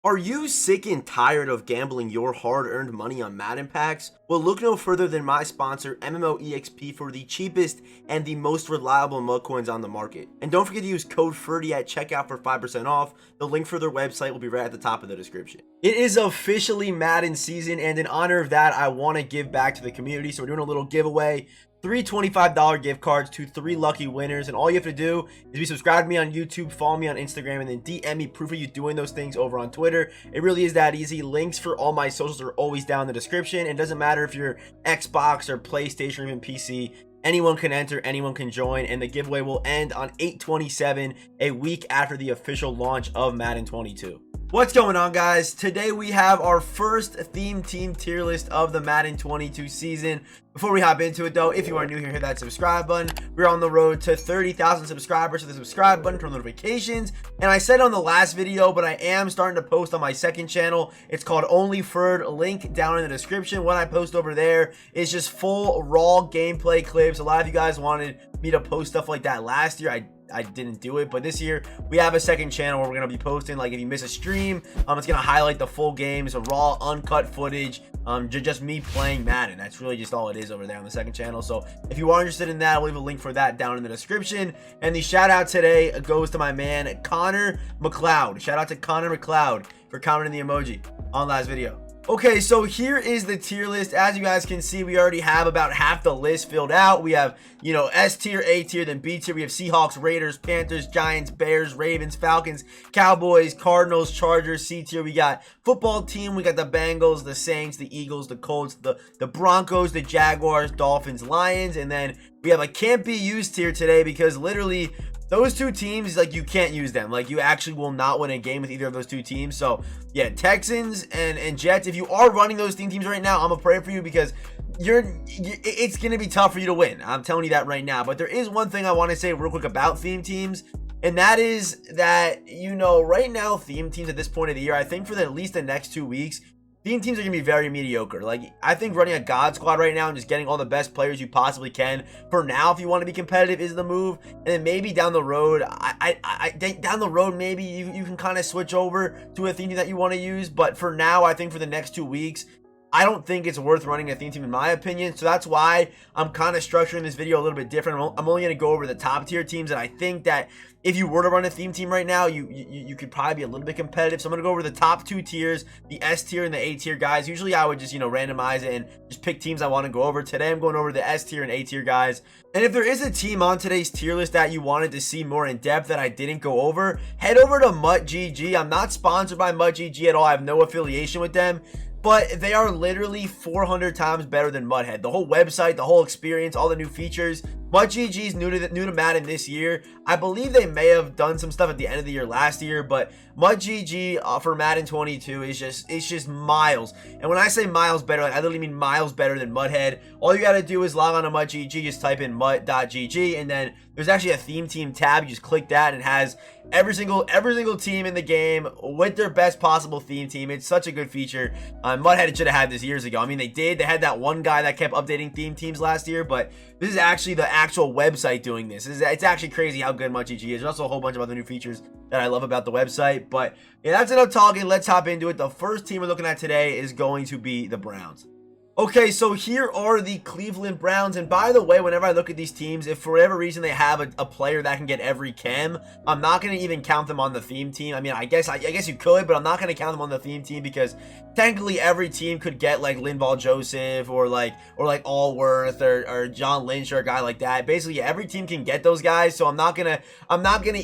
Are you sick and tired of gambling your hard-earned money on Madden packs? Well, look no further than my sponsor, MMOEXP, for the cheapest and the most reliable mug coins on the market. And don't forget to use code FERDY at checkout for 5% off. The link for their website will be right at the top of the description. It is officially Madden season, and in honor of that, I want to give back to the community. So we're doing a little giveaway. 3 $25 gift cards to 3 lucky winners, and all you have to do is be subscribed to me on YouTube, follow me on Instagram, and then DM me proof of you doing those things over on Twitter. It really is that easy. Links for all my socials are always down in the description. It doesn't matter if you're Xbox or PlayStation or even PC. Anyone can enter, anyone can join, and the giveaway will end on 8/27, a week after the official launch of Madden 22. What's going on, guys? Today we have our first theme team tier list of the Madden 22 season. Before we hop into it though, if you are new here, hit that subscribe button. We're on the road to 30,000 subscribers, so the subscribe button, turn notifications. And I said on the last video, but I am starting to post on my second channel. It's called Only Ferd, link down in the description. What I post over there is just full raw gameplay clips. A lot of you guys wanted me to post stuff like that last year. I didn't do it, but this year we have a second channel where we're going to be posting, like, if you miss a stream, it's going to highlight the full games, a raw uncut footage, just me playing Madden. That's really just all it is over there on the second channel. So if you are interested in that, I'll leave a link for that down in the description. And the shout out today goes to my man Connor McLeod. Shout out to Connor McLeod for commenting the emoji on last video. Okay, so here is the tier list. As you guys can see, we already have about half the list filled out. We have, you know, S tier, A tier, then B tier. We have Seahawks, Raiders, Panthers, Giants, Bears, Ravens, Falcons, Cowboys, Cardinals, Chargers. C tier, we got football team. We got the Bengals, the Saints, the Eagles, the Colts, the Broncos, the Jaguars, Dolphins, Lions. And then we have a can't be used tier today because literally those two teams, like, you can't use them. Like, you actually will not win a game with either of those two teams. So yeah, Texans and Jets, if you are running those teams right now, I'm gonna pray for you because it's gonna be tough for you to win. I'm telling you that right now. But there is one thing I want to say real quick about theme teams, and that is that, you know, right now theme teams at this point of the year, I think for at least the next 2 weeks, theme teams are going to be very mediocre. Like, I think running a God squad right now and just getting all the best players you possibly can for now, if you want to be competitive, is the move. And then maybe down the road, I think down the road, maybe you can kind of switch over to a theme team that you want to use. But for now, I think for the next 2 weeks, I don't think it's worth running a theme team in my opinion. So that's why I'm kind of structuring this video a little bit different. I'm only going to go over the top tier teams, and I think that if you were to run a theme team right now, you could probably be a little bit competitive. So I'm going to go over the top 2 tiers, the S tier and the A tier guys. Usually I would just, you know, randomize it and just pick teams I want to go over. Today I'm going over the S tier and A tier guys. And if there is a team on today's tier list that you wanted to see more in depth that I didn't go over, head over to MuttGG. I'm not sponsored by MuttGG at all. I have no affiliation with them, but they are literally 400 times better than Mudhead. The whole website, the whole experience, all the new features. MuttGG is new to Madden this year. I believe they may have done some stuff at the end of the year last year, but MuttGG for Madden 22 is just miles. And when I say miles better, like, I literally mean miles better than Mudhead. All you gotta do is log on to MuttGG, just type in mutt.gg, and then there's actually a theme team tab. You just click that, and it has every single team in the game with their best possible theme team. It's such a good feature. Mudhead should have had this years ago. I mean, they did. They had that one guy that kept updating theme teams last year, but this is actually the actual website doing this. It's actually crazy how good MuttGG is. There's also a whole bunch of other new features that I love about the website. But yeah, that's enough talking. Let's hop into it. The first team we're looking at today is going to be the Browns. Okay, so here are the Cleveland Browns, and by the way, whenever I look at these teams, if for whatever reason they have a player that can get every chem, I'm not going to even count them on the theme team. I mean, I guess you could, but I'm not going to count them on the theme team because technically every team could get like Linval Joseph or like Allworth or John Lynch or a guy like that. Basically, every team can get those guys, so I'm not gonna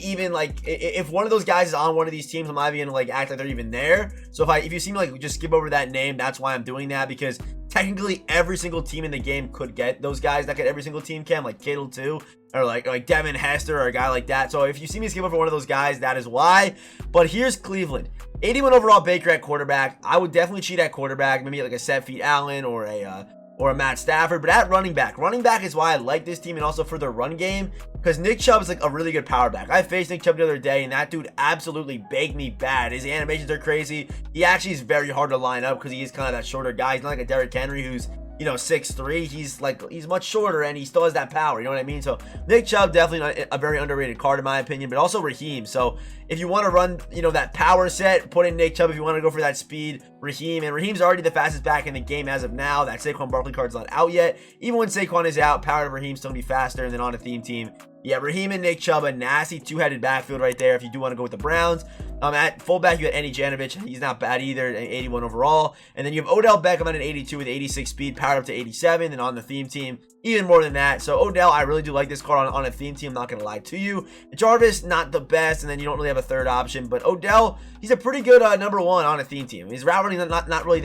even, like, if one of those guys is on one of these teams, I'm not even gonna like act like they're even there. So if you see me like just skip over that name, that's why I'm doing that, because technically every single team in the game could get those guys that every single team can, like Kittle too, or like Devin Hester or a guy like that. So if you see me skip over one of those guys, that is why. But here's Cleveland. 81 overall Baker at quarterback. I would definitely cheat at quarterback, maybe like a Seth Feet Allen or a Matt Stafford. But at running back is why I like this team, and also for their run game, because Nick Chubb is like a really good power back. I faced Nick Chubb the other day, and that dude absolutely baked me bad. His animations are crazy. He actually is very hard to line up because he is kind of that shorter guy. He's not like a Derrick Henry who's 6'3", he's much shorter and he still has that power, you know what I mean? So Nick Chubb, definitely a very underrated card in my opinion, but also Raheem. So if you want to run, that power set, put in Nick Chubb. If you want to go for that speed, Raheem. And Raheem's already the fastest back in the game as of now. That Saquon Barkley card's not out yet. Even when Saquon is out, power of Raheem's still going to be faster. And then on a theme team, yeah, Raheem and Nick Chubb, a nasty two-headed backfield right there if you do want to go with the Browns. At fullback, you got Andy Janovich. He's not bad either, an 81 overall. And then you have Odell Beckham at an 82 with 86 speed, powered up to 87. And on the theme team, even more than that. So Odell, I really do like this card on a theme team, I'm not going to lie to you. Jarvis, not the best, and then you don't really have a third option. But Odell, he's a pretty good number one on a theme team. His route running not really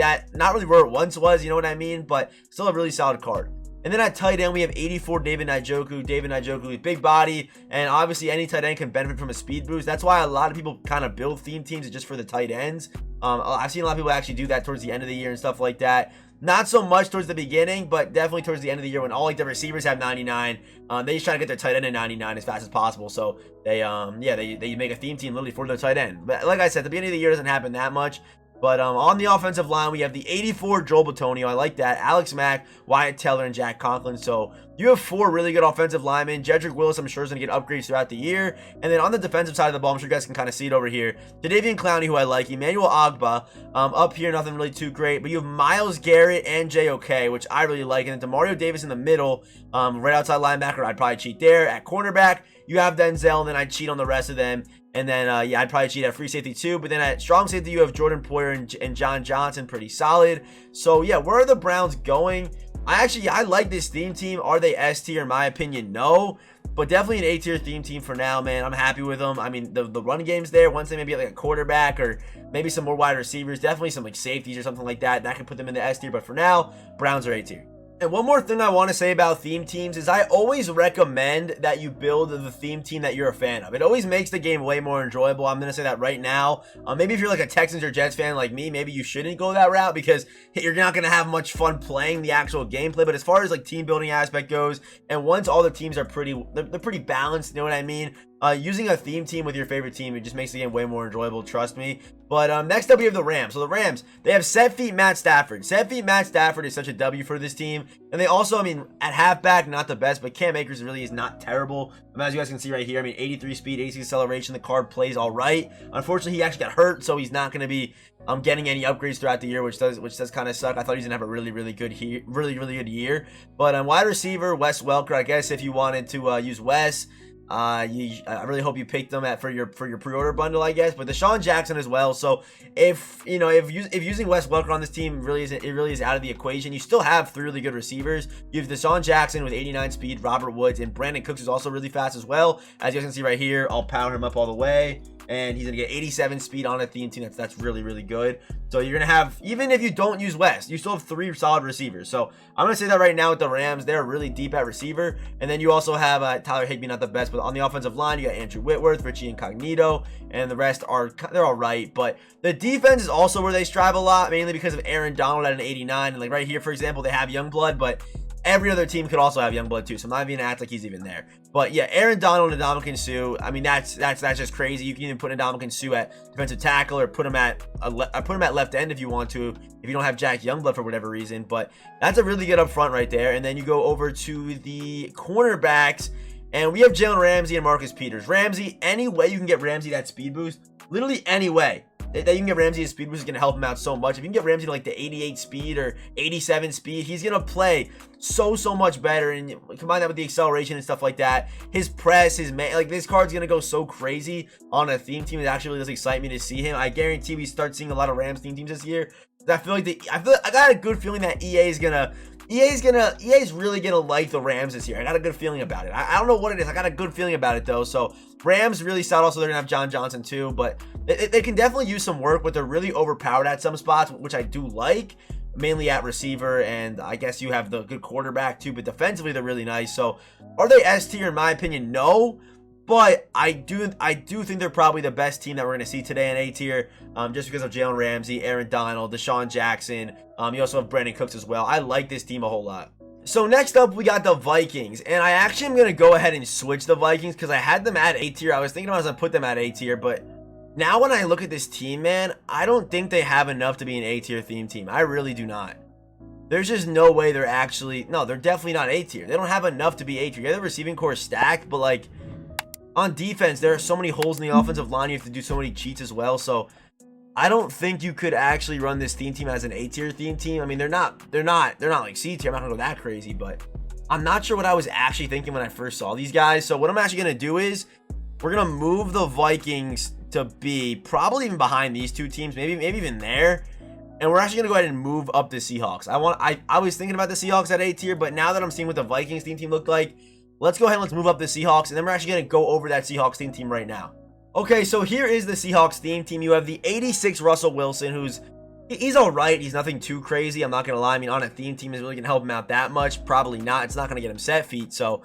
where it once was, you know what I mean? But still a really solid card. And then at tight end, we have 84 David Njoku. David Njoku with big body, and obviously any tight end can benefit from a speed boost. That's why a lot of people kind of build theme teams just for the tight ends. I've seen a lot of people actually do that towards the end of the year and stuff like that. Not so much towards the beginning, but definitely towards the end of the year when all the receivers have 99. They just try to get their tight end at 99 as fast as possible. So they make a theme team literally for their tight end. But like I said, the beginning of the year doesn't happen that much. But on the offensive line, we have the 84 Joel Bitonio. I like that. Alex Mack, Wyatt Teller, and Jack Conklin. So you have 4 really good offensive linemen. Jedrick Willis, I'm sure, is going to get upgrades throughout the year. And then on the defensive side of the ball, I'm sure you guys can kind of see it over here. Jadeveon Clowney, who I like. Emmanuel Ogbah. Up here, nothing really too great. But you have Myles Garrett and JOK, which I really like. And then Demario Davis in the middle. Right outside linebacker, I'd probably cheat there. At cornerback, you have Denzel, and then I'd cheat on the rest of them. And then, I'd probably cheat at free safety too. But then at strong safety, you have Jordan Poyer and John Johnson. Pretty solid. So, yeah, where are the Browns going? I like this theme team. Are they S tier? In my opinion, no. But definitely an A tier theme team for now, man. I'm happy with them. I mean, the run game's there. Once they maybe get like a quarterback or maybe some more wide receivers, definitely some like safeties or something like that. That could put them in the S tier. But for now, Browns are A tier. And one more thing I want to say about theme teams is I always recommend that you build the theme team that you're a fan of. It always makes the game way more enjoyable. I'm going to say that right now. Maybe if you're like a Texans or Jets fan like me, maybe you shouldn't go that route because you're not going to have much fun playing the actual gameplay. But as far as like team building aspect goes, and once all the teams are they're pretty balanced, you know what I mean? Using a theme team with your favorite team, it just makes the game way more enjoyable, trust me. But next up, we have the Rams. So the Rams, they have set feet Matt Stafford. Set feet Matt Stafford is such a W for this team. And they also, at halfback, not the best, but Cam Akers really is not terrible. As you guys can see right here, 83 speed, 86 acceleration. The card plays all right. Unfortunately, he actually got hurt, so he's not going to be getting any upgrades throughout the year, which does kind of suck. I thought he was going to have a really good good year. But wide receiver, Wes Welker, I guess if you wanted to use Wes, I really hope you picked them for your pre-order bundle, I guess. But Deshaun Jackson as well. So if using Wes Welker on this team really is out of the equation, you still have 3 really good receivers. You have Deshaun Jackson with 89 speed, Robert Woods, and Brandon Cooks is also really fast as well. As you guys can see right here, I'll power him up all the way. And he's going to get 87 speed on a theme team. That's really good. So you're going to have, even if you don't use West, you still have 3 solid receivers. So I'm going to say that right now with the Rams, they're really deep at receiver. And then you also have Tyler Higbee, not the best, but on the offensive line, you got Andrew Whitworth, Richie Incognito, and the rest they're all right. But the defense is also where they strive a lot, mainly because of Aaron Donald at an 89. And like right here, for example, they have Youngblood, but every other team could also have Youngblood too, so I'm not even gonna act like he's even there. But yeah, Aaron Donald and Ndamukong Suh, that's just crazy. You can even put Ndamukong Suh at defensive tackle or put him at left end if you want to, if you don't have Jack Youngblood for whatever reason. But that's a really good up front right there. And then you go over to the cornerbacks, and we have Jalen Ramsey and Marcus Peters. Ramsey, any way you can get Ramsey that speed boost, literally any way that you can get Ramsey a speed boost is going to help him out so much. If you can get Ramsey to like the 88 speed or 87 speed, he's going to play so much better. And combine that with the acceleration and stuff like that, his press, this card's going to go so crazy on a theme team. It actually really does excite me to see him. I guarantee we start seeing a lot of Rams theme teams this year. I got a good feeling that EA's really gonna like the Rams this year. I got a good feeling about it. I don't know what it is. I got a good feeling about it though. So Rams really solid. Also, they're gonna have John Johnson too, but they can definitely use some work. But they're really overpowered at some spots, which I do like. Mainly at receiver, and I guess you have the good quarterback too. But defensively, they're really nice. So are they S tier? In my opinion, no. But I do think they're probably the best team that we're going to see today in A tier, just because of Jalen Ramsey, Aaron Donald, Deshaun Jackson. You also have Brandon Cooks as well. I like this team a whole lot. So next up, we got the Vikings, and I actually am going to go ahead and switch the Vikings because I had them at A tier. I was thinking I was going to put them at A tier, but now when I look at this team, man, I don't think they have enough to be an A tier theme team. I really do not. there's just no way they're actually, no, they're definitely not A tier. They don't have enough to be A tier. Yeah, the receiving core is stacked, but like on defense, there are so many holes in the offensive line. You have to do so many cheats as well. So I don't think you could actually run this theme team as an A tier theme team. I mean, they're not like C tier. I'm not gonna go that crazy, but I'm not sure what I was actually thinking when I first saw these guys. So what I'm actually gonna do is we're gonna move the Vikings to B, probably even behind these two teams, maybe even there. And we're actually gonna go ahead and move up the Seahawks. I was thinking about the Seahawks at A tier, but now that I'm seeing what the Vikings theme team looked like, let's go ahead and let's move up the Seahawks, and then we're actually gonna go over that Seahawks theme team right now. Okay, so here is the Seahawks theme team. You have the 86 Russell Wilson, he's all right. He's nothing too crazy. I'm not gonna lie. I mean, on a theme team is really gonna help him out that much. Probably not. It's not gonna get him set feet. So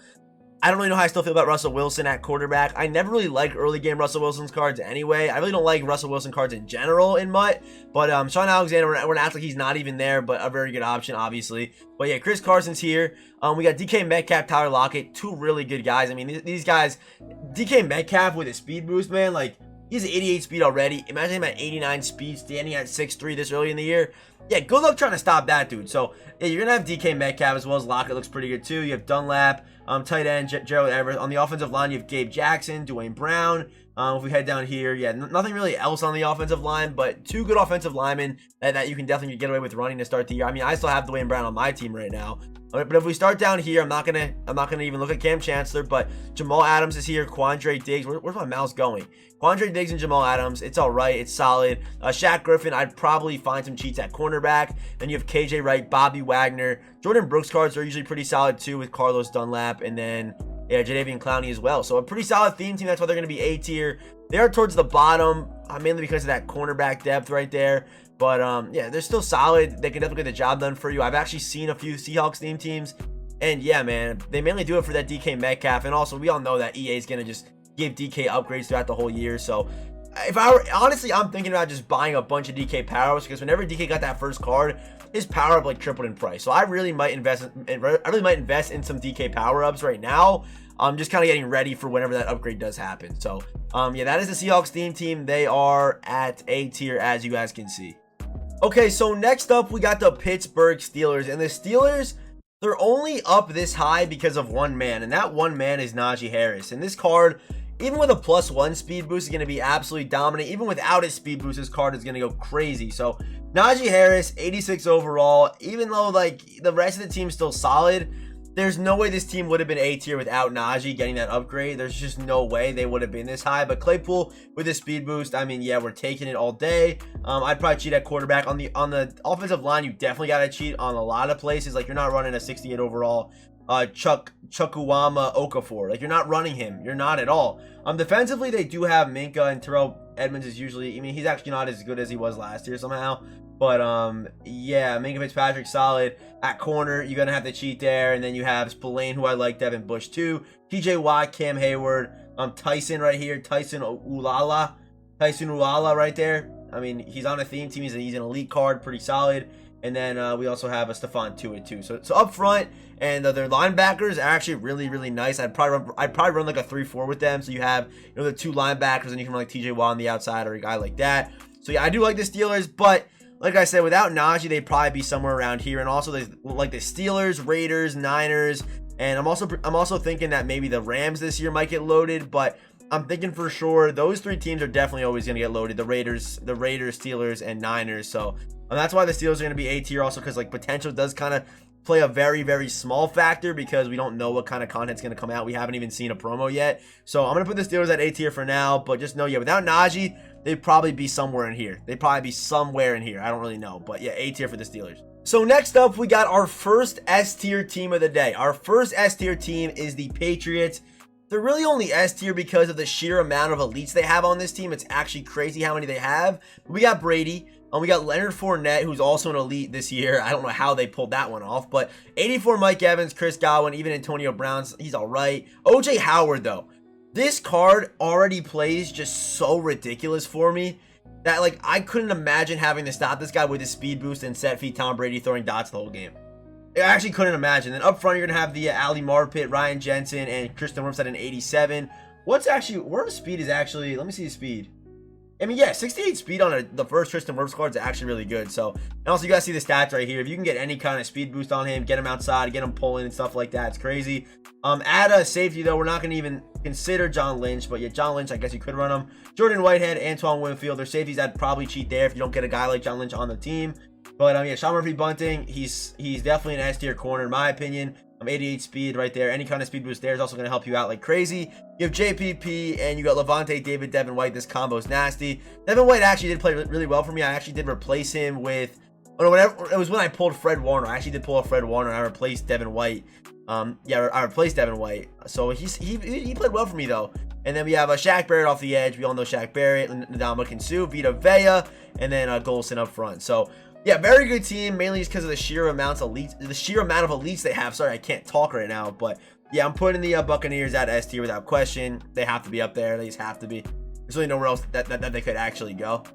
I don't really know how I still feel about Russell Wilson at quarterback. I never really liked early game Russell Wilson's cards anyway. I really don't like Russell Wilson cards in general in MUT. But Sean Alexander, we're gonna act like he's not even there, but a very good option, obviously. But yeah, Chris Carson's here. We got DK Metcalf, Tyler Lockett, two really good guys. I mean, these guys, DK Metcalf with a speed boost, man, like he's 88 speed already. Imagine him at 89 speed, standing at 6'3" this early in the year. Yeah, good luck trying to stop that dude. So yeah, you're gonna have DK Metcalf as well as Lockett. Looks pretty good too. You have Dunlap, tight end Gerald Everett. On the offensive line, you have Gabe Jackson, Dwayne Brown. If we head down here, yeah, nothing really else on the offensive line, but two good offensive linemen that you can definitely get away with running to start the year. I mean, I still have Dwayne Brown on my team right now. But if we start down here, I'm not gonna even look at Cam Chancellor, but Jamal Adams is here. Quandre Diggs, where's my mouse going? Quandre Diggs and Jamal Adams, it's all right, it's solid. Shaq Griffin, I'd probably find some cheats at cornerback. Then you have KJ Wright, Bobby Wagner, Jordan Brooks cards are usually pretty solid too with Carlos Dunlap, and then yeah, Jadeveon Clowney as well. So a pretty solid theme team. That's why they're going to be A tier. They are towards the bottom, mainly because of that cornerback depth right there. But yeah, they're still solid. They can definitely get the job done for you. I've actually seen a few Seahawks theme teams, and yeah, man, they mainly do it for that DK Metcalf. And also, we all know that EA is going to just give DK upgrades throughout the whole year. So if I were, honestly, I'm thinking about just buying a bunch of DK power-ups, because whenever DK got that first card, his power up like tripled in price. So I really might invest in some DK power-ups right now. I'm just kind of getting ready for whenever that upgrade does happen. So yeah, that is the Seahawks theme team. They are at A tier, as you guys can see. Okay, so next up we got the Pittsburgh Steelers, and the Steelers, they're only up this high because of one man, and that one man is Najee Harris. And this card, even with a +1 speed boost, is going to be absolutely dominant. Even without his speed boost, this card is going to go crazy. So Najee Harris, 86 overall. Even though like the rest of the team's still solid, there's no way this team would have been A tier without Najee getting that upgrade. There's just no way they would have been this high. But Claypool with his speed boost, I mean, yeah, we're taking it all day. I'd probably cheat at quarterback. On the offensive line, you definitely got to cheat on a lot of places. Like, you're not running a 68 overall Chukwuemeka Okafor. Like, you're not running him. You're not at all. Defensively, they do have Minka, and Terrell Edmonds is usually, I mean, he's actually not as good as he was last year somehow. But yeah, Minka Fitzpatrick solid. At corner, you're gonna have to cheat there, and then you have Spillane, who I like, Devin Bush too, TJ Watt, Cam Hayward, Tyson right here, Tyson Ulala right there. I mean, he's on a theme team. He's an elite card, pretty solid. And then we also have a Stephon Tuitt too. So up front, and their linebackers are actually really nice. I'd probably run like a 3-4 with them. So you have, you know, the two linebackers, and you can run like TJ Watt on the outside or a guy like that. So yeah, I do like the Steelers, but like I said, without Najee, they'd probably be somewhere around here. And also, like the Steelers, Raiders, Niners, and I'm also thinking that maybe the Rams this year might get loaded. But I'm thinking for sure those three teams are definitely always going to get loaded: the Raiders, Steelers, and Niners. So that's why the Steelers are going to be A tier, also because like potential does kind of play a very small factor, because we don't know what kind of content's going to come out. We haven't even seen a promo yet. So I'm going to put the Steelers at A tier for now. But just know, yeah, without Najee, they'd probably be somewhere in here. I don't really know. But yeah, A tier for the Steelers. So next up, we got our first S tier team of the day. Our first S tier team is the Patriots. They're really only S tier because of the sheer amount of elites they have on this team. It's actually crazy how many they have. We got Brady. We got Leonard Fournette, who's also an elite this year. I don't know how they pulled that one off. But 84 Mike Evans, Chris Godwin, even Antonio Brown, he's all right. OJ Howard, though. This card already plays just so ridiculous for me that, like, I couldn't imagine having to stop this guy with his speed boost and set feet Tom Brady throwing dots the whole game. I actually couldn't imagine. Then up front, you're going to have the Ali Marpet, Ryan Jensen, and Christian Wormstead in 87. Where's speed is actually, let me see his speed. I mean, yeah, 68 speed on the first Tristan Wirfs card is actually really good. So, and also you guys see the stats right here. If you can get any kind of speed boost on him, get him outside, get him pulling and stuff like that, it's crazy. At a safety though, we're not going to even consider John Lynch, but yeah, John Lynch, I guess you could run him. Jordan Whitehead, Antoine Winfield, their safeties, I'd probably cheat there if you don't get a guy like John Lynch on the team. But yeah, Sean Murphy Bunting, he's definitely an S tier corner in my opinion. 88 speed right there. Any kind of speed boost there is also going to help you out like crazy. You have JPP and you got Levante David, Devin White. This combo is nasty. Devin White actually did play really well for me. I actually did replace him with, oh no, whatever. It was when I pulled Fred Warner. I actually did pull a Fred Warner and I replaced Devin White. Yeah, I replaced Devin White. So he played well for me though. And then we have Shaq Barrett off the edge. We all know Shaq Barrett, Ndamukong Suh, Vita Vea, and then Golson up front. So yeah, very good team, mainly just because of the sheer amount of elites they have. Sorry, I can't talk right now, but yeah, I'm putting the Buccaneers at S tier without question. They have to be up there. They just have to be. There's really nowhere else that they could actually go.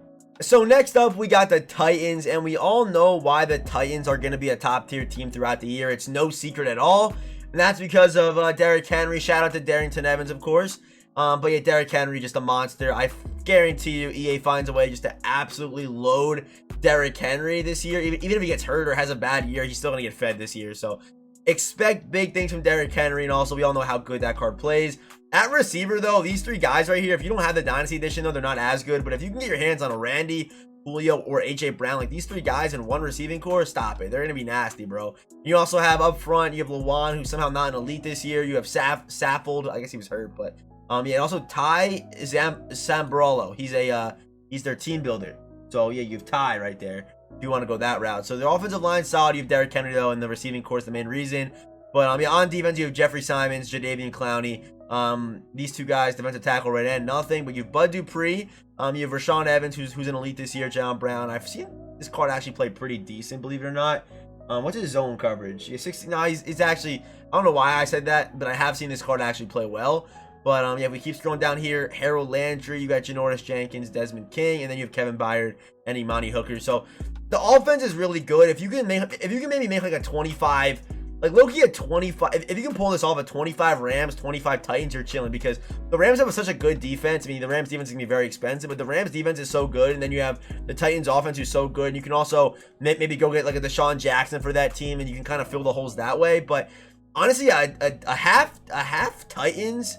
So next up, we got the Titans, and we all know why the Titans are going to be a top tier team throughout the year. It's no secret at all, and that's because of Derrick Henry. Shout out to Darrington Evans, of course. But yeah, Derrick Henry, just a monster. I guarantee you EA finds a way just to absolutely load Derrick Henry this year. Even if he gets hurt or has a bad year, he's still going to get fed this year. So expect big things from Derrick Henry. And also, we all know how good that card plays. At receiver, though, these three guys right here, if you don't have the Dynasty Edition, though, they're not as good. But if you can get your hands on a Randy, Julio, or AJ Brown, like these three guys in one receiving core, stop it. They're going to be nasty, bro. You also have up front, you have Lawan, who's somehow not an elite this year. You have Saffold. I guess he was hurt, but yeah, and also Ty Sambrolo. He's their team builder. So yeah, you have Ty right there if you want to go that route. So the offensive line solid. You have Derrick Henry though, and the receiving core is the main reason. But yeah, on defense you have Jeffrey Simons, Jadeveon Clowney. These two guys, defensive tackle right end, nothing. But you have Bud Dupree. You have Rashawn Evans, who's an elite this year. John Brown. I've seen this card actually play pretty decent, believe it or not. What's his zone coverage? He's 60. No, he's actually. I don't know why I said that, but I have seen this card actually play well. But yeah, we keep scrolling down here. Harold Landry, you got Janoris Jenkins, Desmond King, and then you have Kevin Byard and Imani Hooker. So the offense is really good. If you can maybe make like a 25, like low-key a 25. If you can pull this off at 25 Rams, 25 Titans, you're chilling because the Rams have such a good defense. I mean, the Rams defense is gonna be very expensive, but the Rams defense is so good, and then you have the Titans offense who's so good. And you can also maybe go get like a Deshaun Jackson for that team, and you can kind of fill the holes that way. But honestly, a half Titans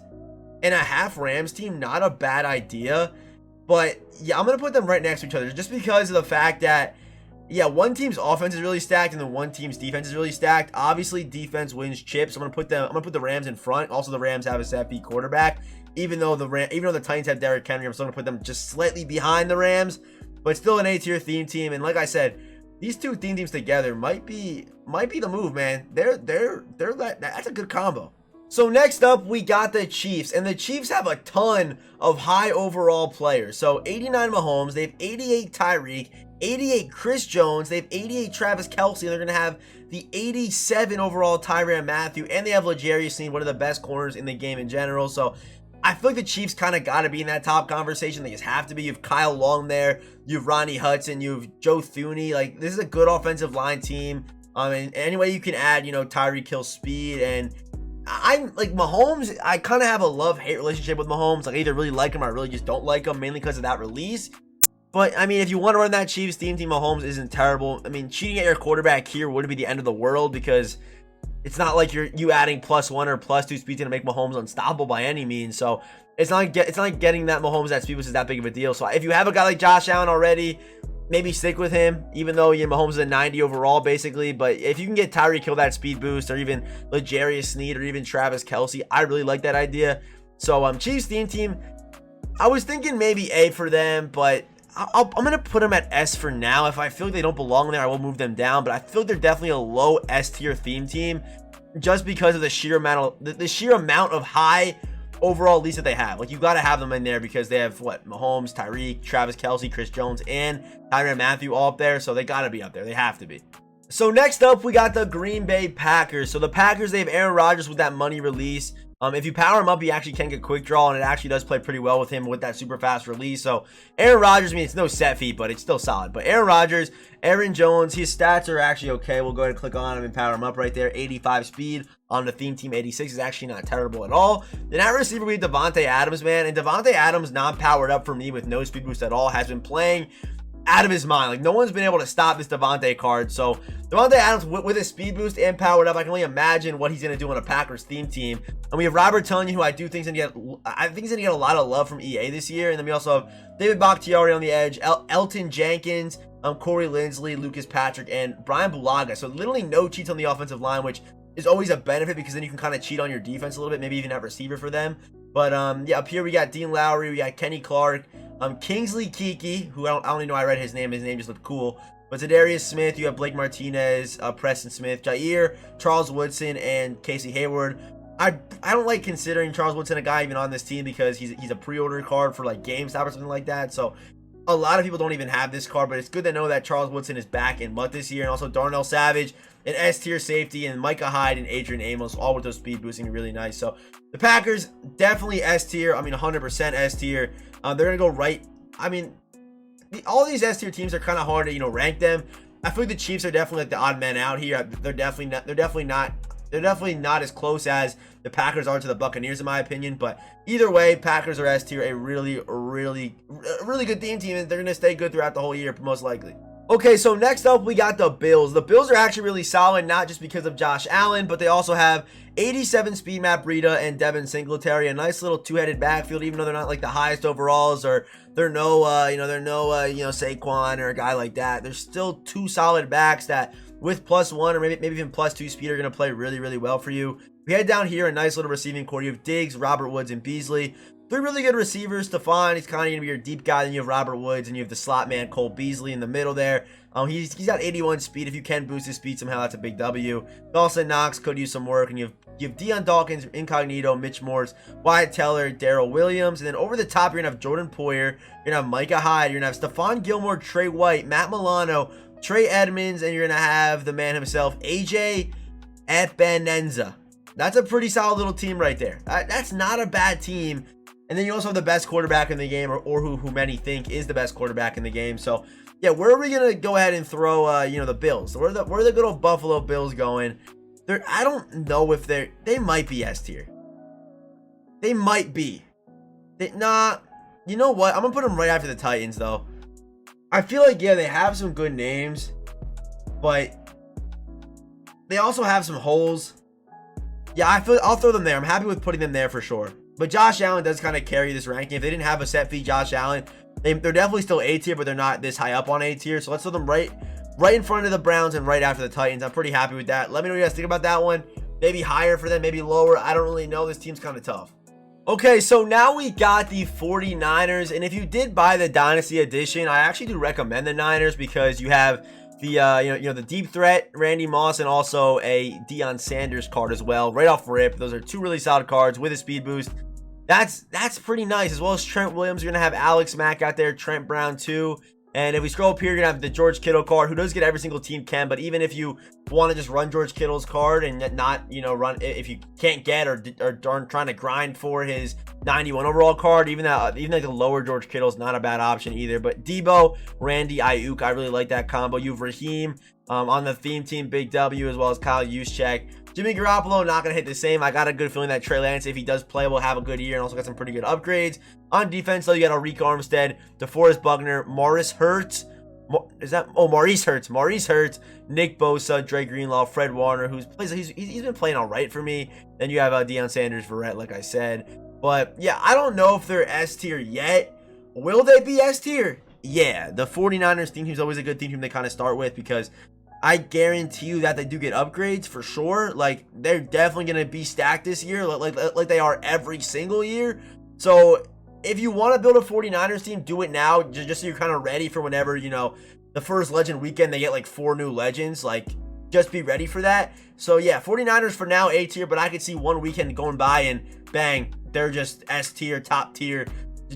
and a half Rams team, not a bad idea. But yeah, I'm gonna put them right next to each other just because of the fact that yeah, one team's offense is really stacked and then one team's defense is really stacked. Obviously, defense wins chips. I'm gonna put the Rams in front. Also, the Rams have a set B quarterback. Even though the Titans have Derrick Henry, I'm still gonna put them just slightly behind the Rams, but still an A-tier theme team. And like I said, these two theme teams together might be the move, man. That's a good combo. So next up, we got the Chiefs, and the Chiefs have a ton of high overall players. So 89 Mahomes, they have 88 Tyreek, 88 Chris Jones, they have 88 Travis Kelce, and they're going to have the 87 overall Tyrann Mathieu, and they have L'Jarius Sneed, one of the best corners in the game in general. So I feel like the Chiefs kind of got to be in that top conversation. They just have to be. You have Kyle Long there, you have Ronnie Hudson, you have Joe Thuney. Like, this is a good offensive line team. And any way you can add, Tyreek Hill speed, and I'm like Mahomes. I kind of have a love-hate relationship with Mahomes. Like, I either really like him or I really just don't like him, mainly because of that release. But I mean, if you want to run that Chiefs theme team, Mahomes isn't terrible. I mean, cheating at your quarterback here wouldn't be the end of the world because it's not like you adding +1 or +2 speed to make Mahomes unstoppable by any means. So it's not getting that Mahomes that speed boost is that big of a deal. So if you have a guy like Josh Allen already, maybe stick with him, even though Mahomes is a 90 overall, basically. But if you can get Tyreek Hill that speed boost, or even L'Jarius Sneed, or even Travis Kelce, I really like that idea. So Chiefs theme team, I was thinking maybe A for them, but I'm going to put them at S for now. If I feel like they don't belong there, I will move them down. But I feel like they're definitely a low S tier theme team, just because of the sheer amount of high overall leads that they have. Like, you got to have them in there because they have Mahomes, Tyreek, Travis Kelce, Chris Jones, and Tyrann Mathieu all up there. So they got to be up there. They have to be. So next up, we got the Green Bay Packers. So the Packers, they have Aaron Rodgers with that money release. If you power him up, he actually can get quick draw, and it actually does play pretty well with him with that super fast release. So Aaron Rodgers, I mean, it's no set feet, but it's still solid. But Aaron Rodgers, Aaron Jones, his stats are actually okay. We'll go ahead and click on him and power him up right there. 85 speed on the theme team. 86 is actually not terrible at all. Then at receiver, we have Devontae Adams, man. And Devontae Adams, not powered up for me with no speed boost at all, has been playing out of his mind. Like, no one's been able to stop this Devontae card. So Devontae Adams with a speed boost and powered up, I can only imagine what he's going to do on a Packers theme team. And we have Robert Tonyan, who I do think is going to get, I think he's going to get a lot of love from EA this year. And then we also have David Bakhtiari on the edge, Elton Jenkins, Corey Linsley, Lucas Patrick, and Brian Bulaga. So literally no cheats on the offensive line, which is always a benefit because then you can kind of cheat on your defense a little bit, maybe even have receiver for them. But yeah, up here we got Dean Lowry, we got Kenny Clark, Kingsley Kiki, who I don't even know why I read his name. His name just looked cool. But Zadarius Smith, you have Blake Martinez, Preston Smith, Jair, Charles Woodson, and Casey Hayward. I don't like considering Charles Woodson a guy even on this team because he's a pre-order card for like GameStop or something like that. So a lot of people don't even have this card, but it's good to know that Charles Woodson is back in MUT this year. And also Darnell Savage, an S-tier safety, and Micah Hyde and Adrian Amos, all with those speed boosting, really nice. So the Packers, definitely S-tier. I mean, 100% S-tier. They're going to go right. I mean, all these S-tier teams are kind of hard to, rank them. I feel like the Chiefs are definitely like the odd men out here. They're definitely not as close as the Packers are to the Buccaneers, in my opinion. But either way, Packers are S-tier, a really good team, and they're going to stay good throughout the whole year, most likely. Okay, so next up, we got the Bills. The Bills are actually really solid, not just because of Josh Allen, but they also have 87 speed map Breida and Devin Singletary, a nice little two-headed backfield, even though they're not like the highest overalls, or they're no Saquon or a guy like that. There's still two solid backs that with +1 or maybe even +2 speed are going to play really well for you. We head down here, a nice little receiving core. You have Diggs, Robert Woods, and Beasley. Three really good receivers. Stephon, he's kind of going to be your deep guy. Then you have Robert Woods, and you have the slot man, Cole Beasley, in the middle there. He's got 81 speed. If you can boost his speed somehow, that's a big W. Dawson Knox could use some work. And you have Deion Dawkins, Incognito, Mitch Morse, Wyatt Teller, Darrell Williams. And then over the top, you're going to have Jordan Poyer. You're going to have Micah Hyde. You're going to have Stephon Gilmore, Trey White, Matt Milano, Trey Edmonds. And you're going to have the man himself, AJ Epenesa. That's a pretty solid little team right there. That's not a bad team. And then you also have the best quarterback in the game, or who many think is the best quarterback in the game. So, yeah, where are we going to go ahead and throw, the Bills? Where are the good old Buffalo Bills going? I don't know if they might be S tier. They might be. Nah, you know what? I'm going to put them right after the Titans, though. I feel like, yeah, they have some good names, but they also have some holes. Yeah, I'll throw them there. I'm happy with putting them there for sure. But Josh Allen does kind of carry this ranking. If they didn't have a set fee Josh Allen, they're definitely still A tier, but they're not this high up on A tier. So let's throw them right in front of the Browns and right after the Titans. I'm pretty happy with that. Let me know what you guys think about that one. Maybe higher for them, maybe lower. I don't really know. This team's kind of tough. Okay, so now we got the 49ers. And if you did buy the Dynasty Edition, I actually do recommend the Niners because you have the the deep threat Randy Moss and also a Deion Sanders card as well, right off rip. Those are two really solid cards with a speed boost. That's pretty nice, as well as Trent Williams. You're gonna have Alex Mack out there, Trent Brown too. And if we scroll up here, you're gonna have the George Kittle card, who does get every single team can. But even if you want to just run George Kittle's card and not run, if you can't get or aren't trying to grind for his 91 overall card, even like the lower George Kittle is not a bad option either. But Debo, Randy, Ayuk, I really like that combo. You have Raheem on the theme team, Big W, as well as Kyle Juszczyk. Jimmy Garoppolo, not going to hit the same. I got a good feeling that Trey Lance, if he does play, will have a good year and also got some pretty good upgrades. On defense, though, you got Arik Armstead, DeForest Buckner, Maurice Hurts, Nick Bosa, Dre Greenlaw, Fred Warner, he's been playing all right for me. Then you have Deion Sanders, Verrett, like I said. But, yeah, I don't know if they're S tier yet. Will they be S tier? Yeah, the 49ers theme team is always a good theme team they kind of start with because I guarantee you that they do get upgrades for sure. Like, they're definitely going to be stacked this year, like they are every single year. So, if you want to build a 49ers team, do it now, just so you're kind of ready for whenever, the first Legend weekend, they get like 4 new Legends. Like, just be ready for that. So, yeah, 49ers for now, A tier, but I could see one weekend going by and bang, they're just S tier, top tier,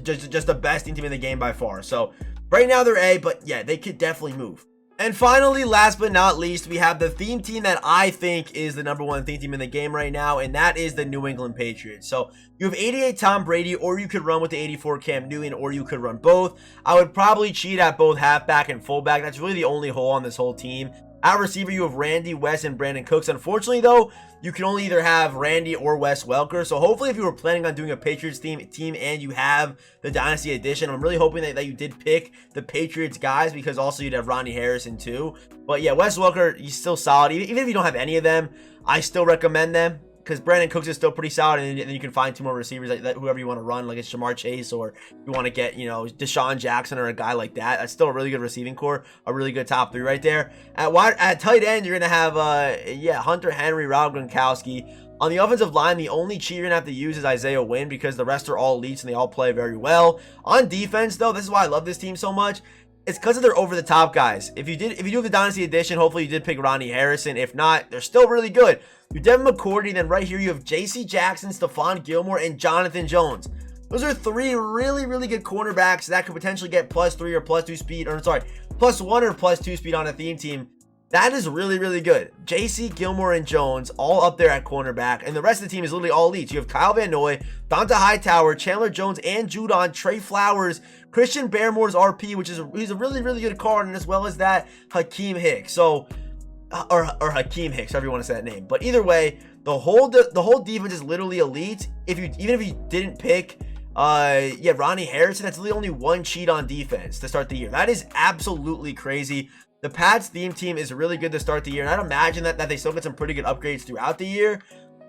just the best team in the game by far. So, right now they're A, but yeah, they could definitely move. And finally, last but not least, we have the theme team that I think is the #1 theme team in the game right now, and that is the New England Patriots. So you have 88 Tom Brady, or you could run with the 84 Cam Newton, or you could run both. I would probably cheat at both halfback and fullback. That's really the only hole on this whole team. At receiver, you have Randy, Wes, and Brandon Cooks. Unfortunately, though, you can only either have Randy or Wes Welker. So hopefully, if you were planning on doing a Patriots team and you have the Dynasty Edition, I'm really hoping that you did pick the Patriots guys, because also you'd have Ronnie Harrison too. But yeah, Wes Welker, he's still solid. Even if you don't have any of them, I still recommend them, because Brandon Cooks is still pretty solid, and then you can find 2 more receivers that whoever you want to run, like it's Jamar Chase, or you want to get, you know, Deshaun Jackson or a guy like that. That's still a really good receiving core, a really good top 3 right there. At tight end, you're gonna have Hunter Henry, Rob Gronkowski. On the offensive line, the only cheat you're gonna have to use is Isaiah Wynn, because the rest are all elites and they all play very well. On defense, though, this is why I love this team so much. It's because of their over-the-top guys. If you do have the Dynasty Edition, hopefully you did pick Ronnie Harrison. If not, they're still really good. You have Devin McCourty, then right here you have J.C. Jackson, Stephon Gilmore, and Jonathan Jones. Those are 3 really, really good cornerbacks that could potentially get +3 or +2 speed, or sorry, +1 or +2 speed on a theme team. That is really, really good. J.C., Gilmore, and Jones all up there at cornerback, and the rest of the team is literally all elites. You have Kyle Van Noy, Donta Hightower, Chandler Jones, and Judon, Trey Flowers, Christian Barmore's RP, he's a really, really good card, and as well as that, Hakeem Hicks. So, or Hakeem Hicks, however you want to say that name. But either way, the whole defense is literally elite. Even if you didn't pick Ronnie Harrison, that's literally only 1 cheat on defense to start the year. That is absolutely crazy. The Pats theme team is really good to start the year, and I'd imagine that they still get some pretty good upgrades throughout the year.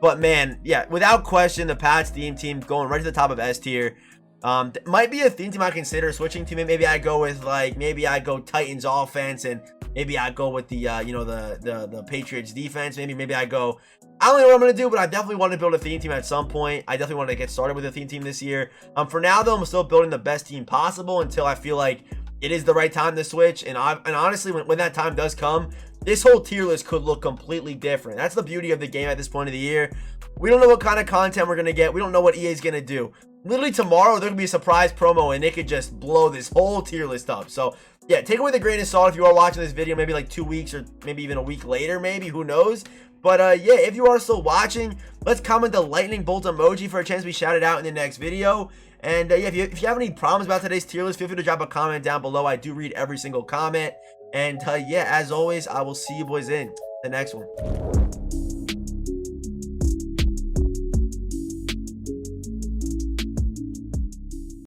But man, yeah, without question, the Pats theme team going right to the top of S tier. Might be a theme team I consider switching to. Maybe I go with maybe I go Titans offense, and maybe I go with the the Patriots defense. Maybe I go. I don't know what I'm gonna do, but I definitely want to build a theme team at some point. I definitely want to get started with a theme team this year. For now though, I'm still building the best team possible until I feel like it is the right time to switch. And honestly, when that time does come, this whole tier list could look completely different. That's the beauty of the game at this point of the year. We don't know what kind of content we're gonna get. We don't know what EA is gonna do. Literally tomorrow, there could be a surprise promo, and it could just blow this whole tier list up. So yeah, take it with a grain of salt if you are watching this video, maybe like 2 weeks or maybe even a week later, maybe, who knows. But yeah, if you are still watching, let's comment the lightning bolt emoji for a chance to be shouted out in the next video. And yeah, if you have any problems about today's tier list, feel free to drop a comment down below. I do read every single comment. And yeah, as always, I will see you boys in the next one.